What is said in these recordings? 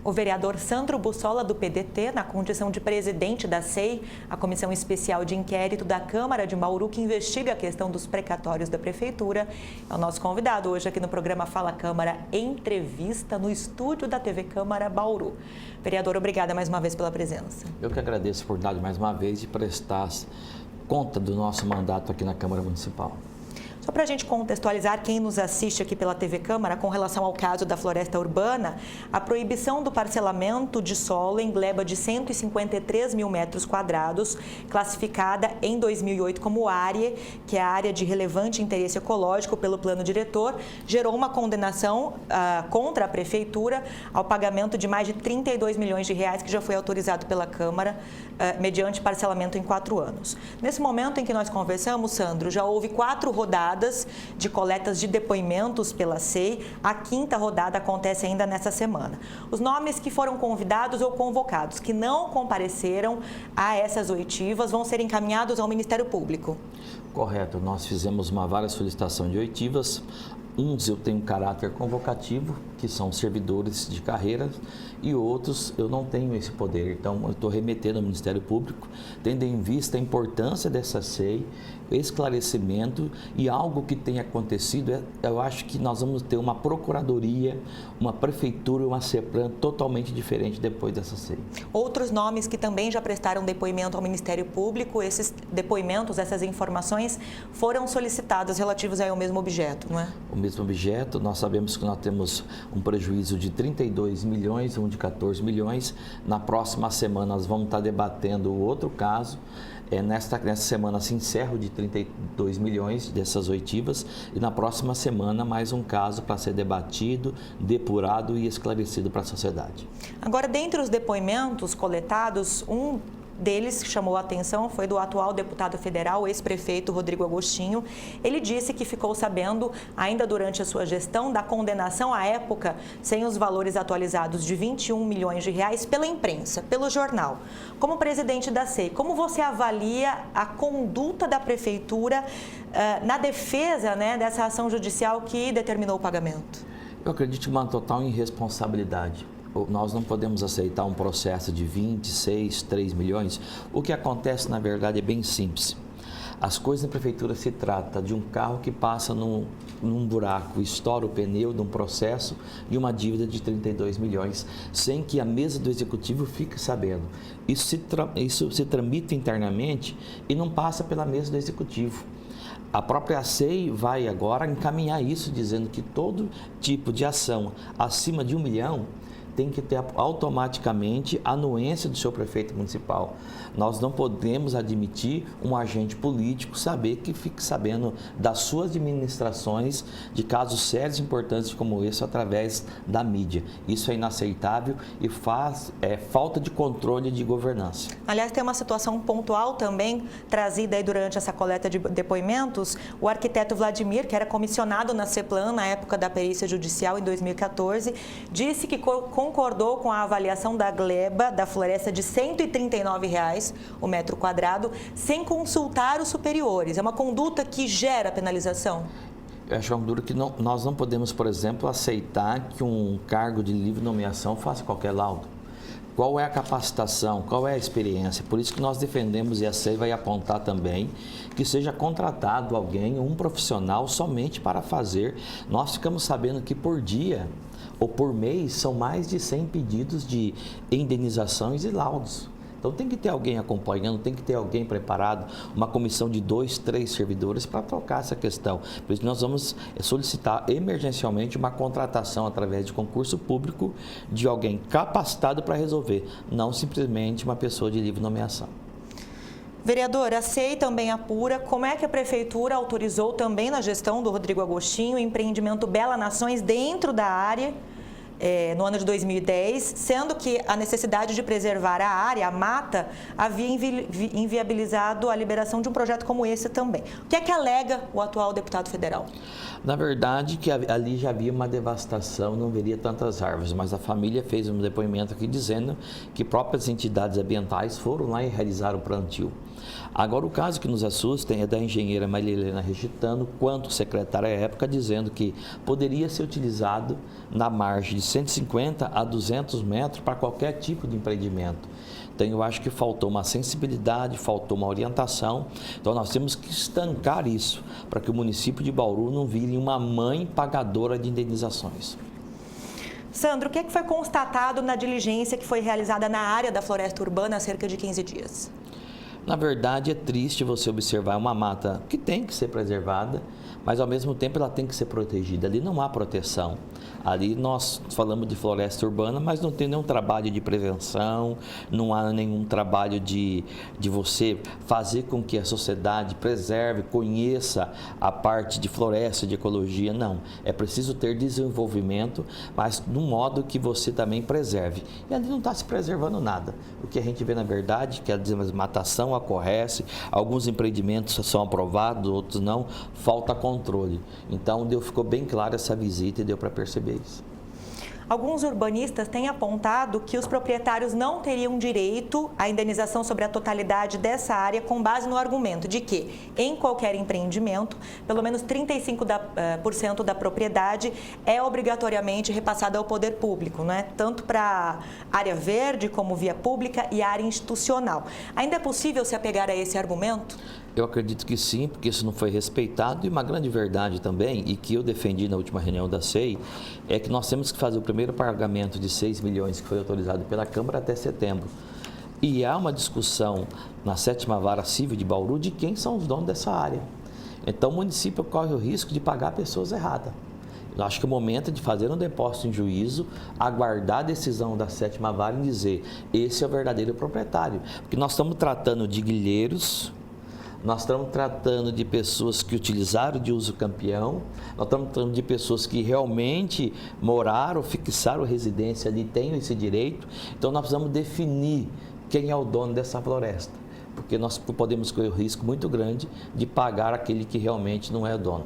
O vereador Sandro Bussola, do PDT, na condição de presidente da SEI, a Comissão Especial de Inquérito da Câmara de Bauru, que investiga a questão dos precatórios da Prefeitura, é o nosso convidado hoje aqui no programa Fala Câmara, entrevista no estúdio da TV Câmara Bauru. Vereador, obrigada mais uma vez pela presença. Eu que agradeço a oportunidade mais uma vez de prestar conta do nosso mandato aqui na Câmara Municipal. Só para a gente contextualizar quem nos assiste aqui pela TV Câmara com relação ao caso da floresta urbana, a proibição do parcelamento de solo em gleba de 153 mil metros quadrados, classificada em 2008 como área, que é a área de relevante interesse ecológico pelo plano diretor, gerou uma condenação contra a Prefeitura ao pagamento de mais de 32 milhões de reais, que já foi autorizado pela Câmara, mediante parcelamento em 4 anos. Nesse momento em que nós conversamos, Sandro, já houve 4 rodadas de coletas de depoimentos pela SEI. A 5ª rodada acontece ainda nessa semana. Os nomes que foram convidados ou convocados, que não compareceram a essas oitivas, vão ser encaminhados ao Ministério Público. Correto, nós fizemos uma várias solicitações de oitivas. Uns eu tenho caráter convocativo, que são servidores de carreira, e outros eu não tenho esse poder. Então, eu estou remetendo ao Ministério Público, tendo em vista a importância dessa SEI, esclarecimento e algo que tem acontecido. Eu acho que nós vamos ter uma procuradoria, uma prefeitura e uma CEPRAM totalmente diferente depois dessa SEI. Outros nomes que também já prestaram depoimento ao Ministério Público, esses depoimentos, essas informações foram solicitadas relativas ao mesmo objeto, não é? O mesmo objeto, nós sabemos que nós temos um prejuízo de 32 milhões, um de 14 milhões. Na próxima semana nós vamos estar debatendo o outro caso. Nesta semana se encerra o de 32 milhões dessas oitivas e na próxima semana mais um caso para ser debatido, depurado e esclarecido para a sociedade. Agora, dentre os depoimentos coletados, um deles que chamou a atenção foi do atual deputado federal, ex-prefeito Rodrigo Agostinho. Ele disse que ficou sabendo, ainda durante a sua gestão, da condenação à época, sem os valores atualizados, de 21 milhões de reais pela imprensa, pelo jornal. Como presidente da SEI, como você avalia a conduta da Prefeitura na defesa, dessa ação judicial que determinou o pagamento? Eu acredito em uma total irresponsabilidade. Nós não podemos aceitar um processo de 26, 3 milhões. O que acontece, na verdade, é bem simples. As coisas na prefeitura se trata de um carro que passa num buraco, estoura o pneu de um processo e uma dívida de 32 milhões, sem que a mesa do executivo fique sabendo. Isso se tramita internamente e não passa pela mesa do executivo. A própria SEI vai agora encaminhar isso, dizendo que todo tipo de ação acima de 1 milhão tem que ter automaticamente a anuência do seu prefeito municipal. Nós não podemos admitir um agente político que fique sabendo das suas administrações de casos sérios e importantes como esse através da mídia. Isso é inaceitável e falta de controle de governança. Aliás, tem uma situação pontual também trazida aí durante essa coleta de depoimentos. O arquiteto Vladimir, que era comissionado na CEPLAN na época da perícia judicial em 2014, disse que concordou com a avaliação da gleba da floresta de R$ 139 o metro quadrado, sem consultar os superiores. É uma conduta que gera penalização? Eu acho uma conduta que nós não podemos, por exemplo, aceitar que um cargo de livre nomeação faça qualquer laudo. Qual é a capacitação, qual é a experiência? Por isso que nós defendemos, e a SEI vai apontar também, que seja contratado alguém, um profissional, somente para fazer. Nós ficamos sabendo que por dia ou por mês são mais de 100 pedidos de indenizações e laudos. Então tem que ter alguém acompanhando, tem que ter alguém preparado, uma comissão de 2, 3 servidores para tocar essa questão. Por isso nós vamos solicitar emergencialmente uma contratação através de concurso público de alguém capacitado para resolver, não simplesmente uma pessoa de livre nomeação. Vereador, a SEI também apura como é que a Prefeitura autorizou também na gestão do Rodrigo Agostinho o empreendimento Bela Nações dentro da área, no ano de 2010, sendo que a necessidade de preservar a área, a mata, havia inviabilizado a liberação de um projeto como esse também. O que é que alega o atual deputado federal? Na verdade, que ali já havia uma devastação, não veria tantas árvores, mas a família fez um depoimento aqui dizendo que próprias entidades ambientais foram lá e realizaram o plantio. Agora, o caso que nos assusta é da engenheira Maria Helena Regitano, quanto secretária à época, dizendo que poderia ser utilizado na margem de 150 a 200 metros para qualquer tipo de empreendimento. Então, eu acho que faltou uma sensibilidade, faltou uma orientação. Então, nós temos que estancar isso para que o município de Bauru não vire uma mãe pagadora de indenizações. Sandro, o que foi constatado na diligência que foi realizada na área da floresta urbana há cerca de 15 dias? Na verdade, é triste você observar uma mata que tem que ser preservada, mas ao mesmo tempo ela tem que ser protegida. Ali não há proteção. Ali nós falamos de floresta urbana, mas não tem nenhum trabalho de prevenção, não há nenhum trabalho de você fazer com que a sociedade preserve, conheça a parte de floresta, de ecologia. Não, é preciso ter desenvolvimento, mas de um modo que você também preserve. E ali não está se preservando nada. O que a gente vê, na verdade, que a desmatação acontece, alguns empreendimentos são aprovados, outros não, falta controle. Então, ficou bem clara essa visita e deu para perceber isso. Alguns urbanistas têm apontado que os proprietários não teriam direito à indenização sobre a totalidade dessa área com base no argumento de que, em qualquer empreendimento, pelo menos 35% da propriedade é obrigatoriamente repassada ao poder público, né? Tanto para área verde como via pública e área institucional. Ainda é possível se apegar a esse argumento? Eu acredito que sim, porque isso não foi respeitado. E uma grande verdade também, e que eu defendi na última reunião da SEI, é que nós temos que fazer o primeiro pagamento de 6 milhões que foi autorizado pela Câmara até setembro. E há uma discussão na 7ª Vara Civil de Bauru de quem são os donos dessa área. Então o município corre o risco de pagar pessoas erradas. Eu acho que o momento é de fazer um depósito em juízo, aguardar a decisão da 7ª Vara e dizer, esse é o verdadeiro proprietário. Porque nós estamos tratando de guilheiros, nós estamos tratando de pessoas que utilizaram de uso campeão, nós estamos tratando de pessoas que realmente moraram, fixaram residência ali, têm esse direito. Então, nós precisamos definir quem é o dono dessa floresta, porque nós podemos correr o risco muito grande de pagar aquele que realmente não é o dono.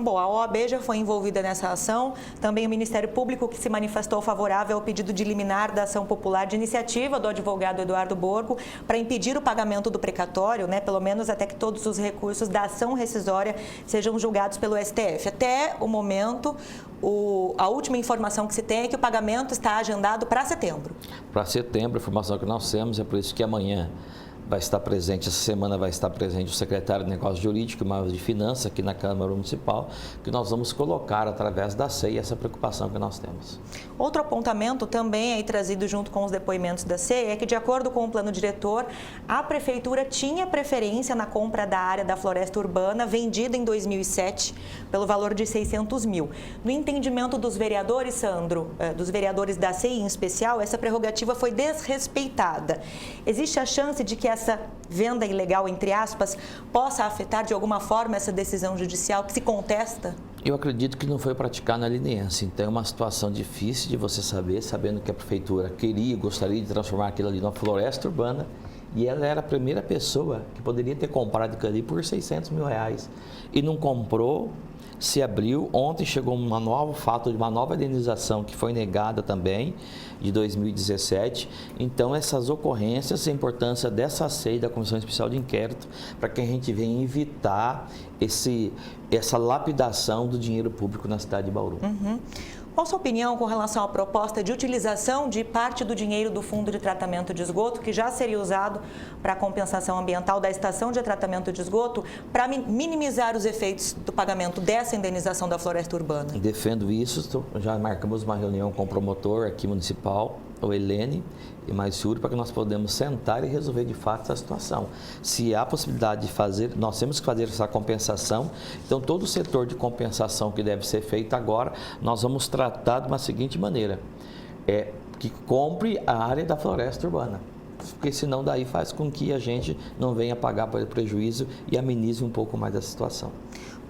Bom, a OAB já foi envolvida nessa ação, também o Ministério Público que se manifestou favorável ao pedido de liminar da ação popular de iniciativa do advogado Eduardo Borgo para impedir o pagamento do precatório, né, pelo menos até que todos os recursos da ação rescisória sejam julgados pelo STF. Até o momento, a última informação que se tem é que o pagamento está agendado para setembro. Para setembro, a informação que nós temos é por isso que amanhã vai estar presente, essa semana vai estar presente o secretário de Negócios Jurídicos e mais de Finanças aqui na Câmara Municipal, que nós vamos colocar através da SEI essa preocupação que nós temos. Outro apontamento também aí trazido junto com os depoimentos da SEI é que, de acordo com o plano diretor, a Prefeitura tinha preferência na compra da área da floresta urbana vendida em 2007 pelo valor de 600 mil. No entendimento dos vereadores, Sandro, dos vereadores da SEI em especial, essa prerrogativa foi desrespeitada. Existe a chance de que essa venda ilegal, entre aspas, possa afetar de alguma forma essa decisão judicial que se contesta? Eu acredito que não foi praticado na leniência, então é uma situação difícil de você saber, sabendo que a Prefeitura gostaria de transformar aquilo ali numa floresta urbana, e ela era a primeira pessoa que poderia ter comprado aquilo ali por 600 mil reais e não comprou. Se abriu, ontem chegou um novo fato de uma nova indenização que foi negada também, de 2017. Então, essas ocorrências, a importância dessa SEI, da Comissão Especial de Inquérito, para que a gente venha evitar essa lapidação do dinheiro público na cidade de Bauru. Qual a sua opinião com relação à proposta de utilização de parte do dinheiro do Fundo de Tratamento de Esgoto, que já seria usado para a compensação ambiental da estação de tratamento de esgoto, para minimizar os efeitos do pagamento dessa indenização da floresta urbana? Defendo isso, já marcamos uma reunião com o promotor aqui municipal, o Helene e mais Júlio, para que nós podemos sentar e resolver de fato essa situação. Se há possibilidade de fazer, nós temos que fazer essa compensação. Então, todo o setor de compensação que deve ser feito agora, nós vamos tratar de uma seguinte maneira, que compre a área da floresta urbana, porque senão daí faz com que a gente não venha pagar prejuízo e amenize um pouco mais a situação.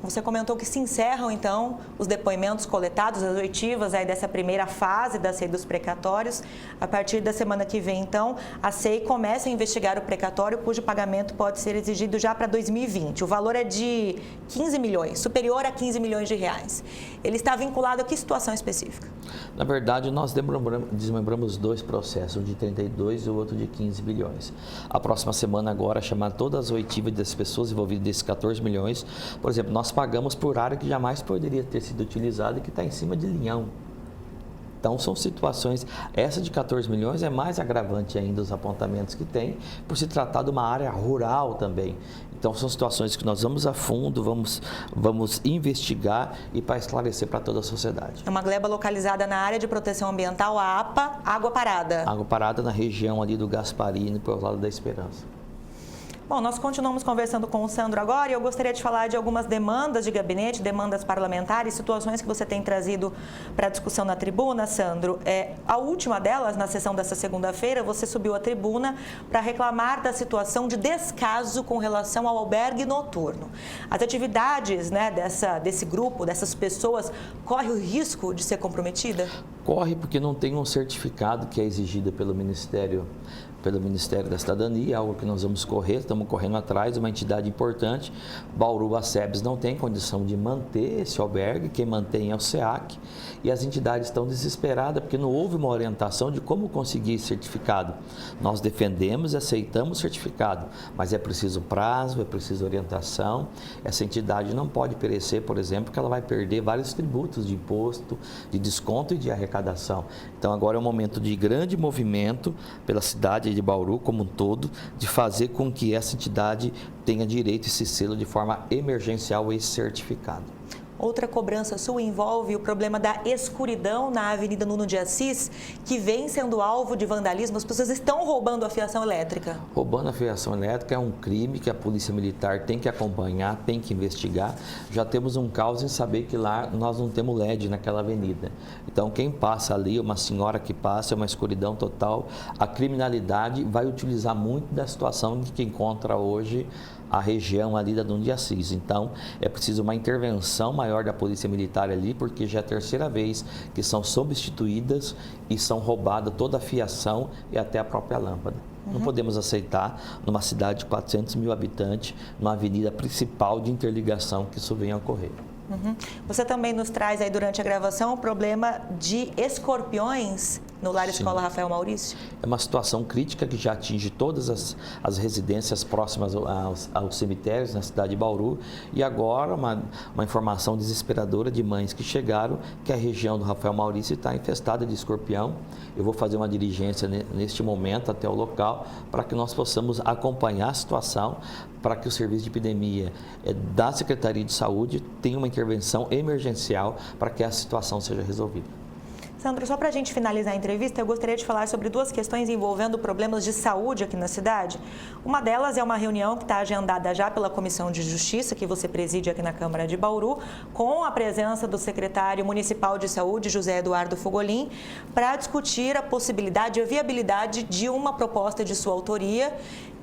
Você comentou que se encerram, então, os depoimentos coletados, as oitivas aí dessa primeira fase da SEI dos precatórios. A partir da semana que vem, então, a SEI começa a investigar o precatório, cujo pagamento pode ser exigido já para 2020. O valor é de 15 milhões, superior a 15 milhões de reais. Ele está vinculado a que situação específica? Na verdade, nós desmembramos dois processos, um de 32 e o outro de 15 bilhões. A próxima semana agora, chamar todas as oitivas das pessoas envolvidas desses 14 milhões. Por exemplo, nós pagamos por área que jamais poderia ter sido utilizada e que está em cima de linhão. Então, são situações, essa de 14 milhões é mais agravante ainda os apontamentos que tem, por se tratar de uma área rural também. Então, são situações que nós vamos a fundo, vamos investigar e para esclarecer para toda a sociedade. É uma gleba localizada na área de proteção ambiental, a APA, Água Parada. Água Parada na região ali do Gasparini, pelo lado da Esperança. Bom, nós continuamos conversando com o Sandro agora e eu gostaria de falar de algumas demandas de gabinete, demandas parlamentares, situações que você tem trazido para a discussão na tribuna, Sandro. A última delas, na sessão dessa segunda-feira, você subiu à tribuna para reclamar da situação de descaso com relação ao albergue noturno. As atividades, né, desse grupo, dessas pessoas, correm o risco de ser comprometida? Corre porque não tem um certificado que é exigido pelo Ministério da Cidadania, algo que nós vamos correr, estamos correndo atrás, uma entidade importante. Bauru, a SEBS não tem condição de manter esse albergue, quem mantém é o SEAC, e as entidades estão desesperadas porque não houve uma orientação de como conseguir certificado. Nós defendemos e aceitamos o certificado, mas é preciso prazo, é preciso orientação. Essa entidade não pode perecer, por exemplo, porque ela vai perder vários tributos de imposto, de desconto e de arrecadação. Então agora é um momento de grande movimento pela cidade de Bauru como um todo, de fazer com que essa entidade tenha direito a esse selo de forma emergencial e certificado. Outra cobrança sua envolve o problema da escuridão na Avenida Nuno de Assis, que vem sendo alvo de vandalismo. As pessoas estão roubando a fiação elétrica. Roubando a fiação elétrica é um crime que a Polícia Militar tem que acompanhar, tem que investigar. Já temos um caos em saber que lá nós não temos LED naquela avenida. Então, quem passa ali, uma senhora que passa, é uma escuridão total. A criminalidade vai utilizar muito da situação de que encontra hoje a região ali da Nuno de Assis. Então, é preciso uma intervenção maior da Polícia Militar ali, porque já é a terceira vez que são substituídas e são roubadas toda a fiação e até a própria lâmpada. Não podemos aceitar, numa cidade de 400 mil habitantes, numa avenida principal de interligação, que isso venha a ocorrer. Você também nos traz aí durante a gravação o problema de escorpiões no Lar Escola Rafael Maurício? É uma situação crítica que já atinge todas as residências próximas aos cemitérios na cidade de Bauru. E agora uma informação desesperadora de mães que chegaram que a região do Rafael Maurício está infestada de escorpião. Eu vou fazer uma diligência neste momento até o local para que nós possamos acompanhar a situação, para que o serviço de epidemia da Secretaria de Saúde tenha uma intervenção emergencial para que a situação seja resolvida. Sandro, só para a gente finalizar a entrevista, eu gostaria de falar sobre duas questões envolvendo problemas de saúde aqui na cidade. Uma delas é uma reunião que está agendada já pela Comissão de Justiça, que você preside aqui na Câmara de Bauru, com a presença do secretário municipal de saúde, José Eduardo Fogolin, para discutir a possibilidade e a viabilidade de uma proposta de sua autoria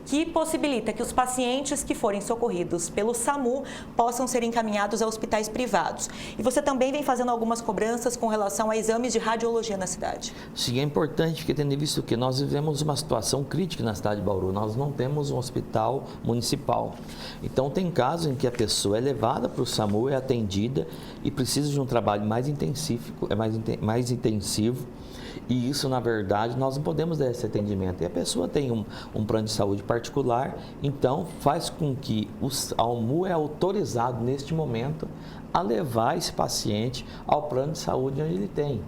que possibilita que os pacientes que forem socorridos pelo SAMU possam ser encaminhados a hospitais privados. E você também vem fazendo algumas cobranças com relação a exames de radiologia na cidade. Sim, é importante, porque tendo visto que nós vivemos uma situação crítica na cidade de Bauru, nós não temos um hospital municipal. Então, tem casos em que a pessoa é levada para o SAMU, é atendida e precisa de um trabalho mais intensivo. E isso, na verdade, nós não podemos dar esse atendimento. E a pessoa tem um plano de saúde particular, então faz com que o SAMU é autorizado neste momento a levar esse paciente ao plano de saúde onde ele tem.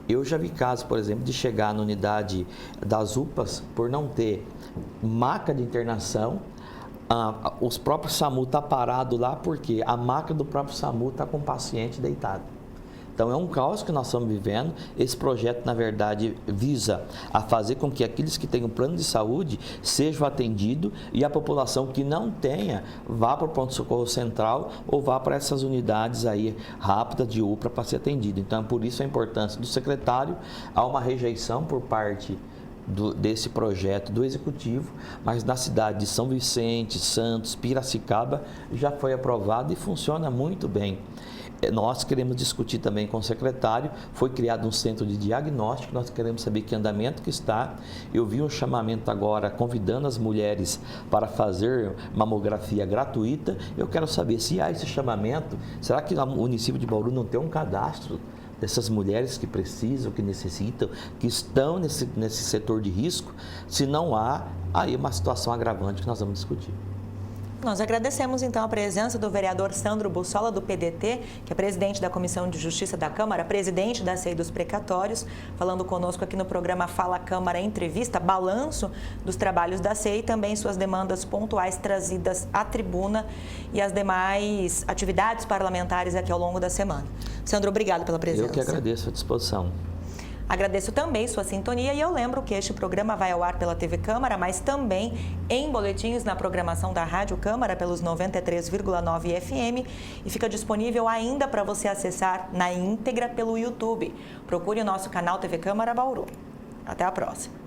Eu já vi casos, por exemplo, de chegar na unidade das UPAs por não ter maca de internação. Os próprios SAMU estão parados lá porque a maca do próprio SAMU está com o paciente deitado. Então, é um caos que nós estamos vivendo. Esse projeto, na verdade, visa a fazer com que aqueles que têm um plano de saúde sejam atendidos e a população que não tenha vá para o pronto-socorro central ou vá para essas unidades aí rápidas de UPA para ser atendido. Então, por isso a importância do secretário. Há uma rejeição por parte desse projeto do Executivo, mas na cidade de São Vicente, Santos, Piracicaba, já foi aprovado e funciona muito bem. Nós queremos discutir também com o secretário, foi criado um centro de diagnóstico, nós queremos saber que andamento que está. Eu vi um chamamento agora convidando as mulheres para fazer mamografia gratuita. Eu quero saber se há esse chamamento, será que o município de Bauru não tem um cadastro dessas mulheres que precisam, que necessitam, que estão nesse setor de risco? Se não há, aí uma situação agravante que nós vamos discutir. Nós agradecemos, então, a presença do vereador Sandro Bussola, do PDT, que é presidente da Comissão de Justiça da Câmara, presidente da CEI dos Precatórios, falando conosco aqui no programa Fala Câmara Entrevista, balanço dos trabalhos da CEI e também suas demandas pontuais trazidas à tribuna e as demais atividades parlamentares aqui ao longo da semana. Sandro, obrigado pela presença. Eu que agradeço, à disposição. Agradeço também sua sintonia e eu lembro que este programa vai ao ar pela TV Câmara, mas também em boletins na programação da Rádio Câmara pelos 93,9 FM e fica disponível ainda para você acessar na íntegra pelo YouTube. Procure o nosso canal TV Câmara Bauru. Até a próxima.